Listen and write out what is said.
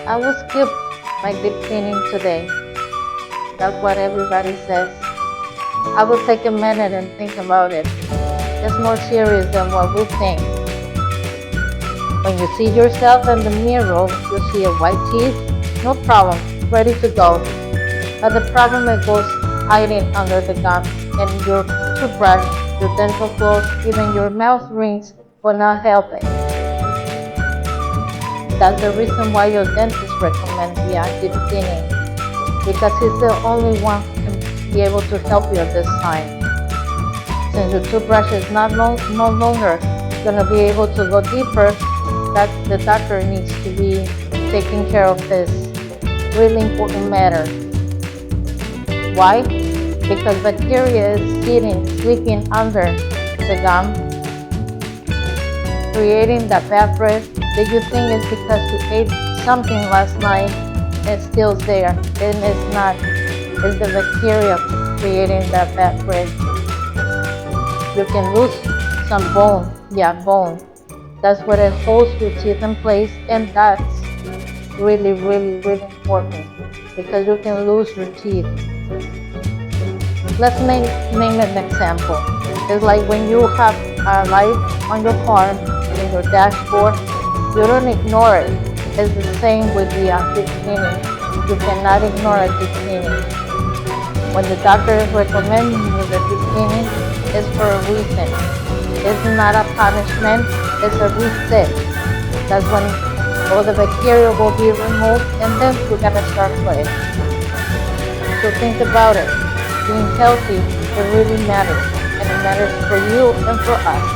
I will skip my deep cleaning today. That's what everybody says. I will take a minute and think about it. It's more serious than what we think. When you see yourself in the mirror, you see a white teeth, no problem, ready to go. But the problem is goes hiding under the gums, and your toothbrush, your dental floss, even your mouth rings will not help it. That's the reason why your dentist recommends the active cleaning, because he's the only one who can be able to help you at this time. Since your toothbrush is no longer going to be able to go deeper, that the doctor needs to be taking care of this really important matter. Why? Because bacteria is sleeping under the gum, creating that bad breath that you think is because you ate something last night. It's still there, and it's not. It's the bacteria creating that bad breath. You can lose some bone, bone. That's what it holds your teeth in place, and that's really important, because you can lose your teeth. Let's name an example. It's like when you have a light on your car, in your dashboard, you don't ignore it. It's the same with the deep cleaning. You cannot ignore a deep cleaning. When the doctor is recommending you the deep cleaning, it's for a reason. It's not a punishment, it's a reset. That's when all the bacteria will be removed, and then you're gonna start fresh. So think about it. Being healthy, it really matters, and it matters for you and for us.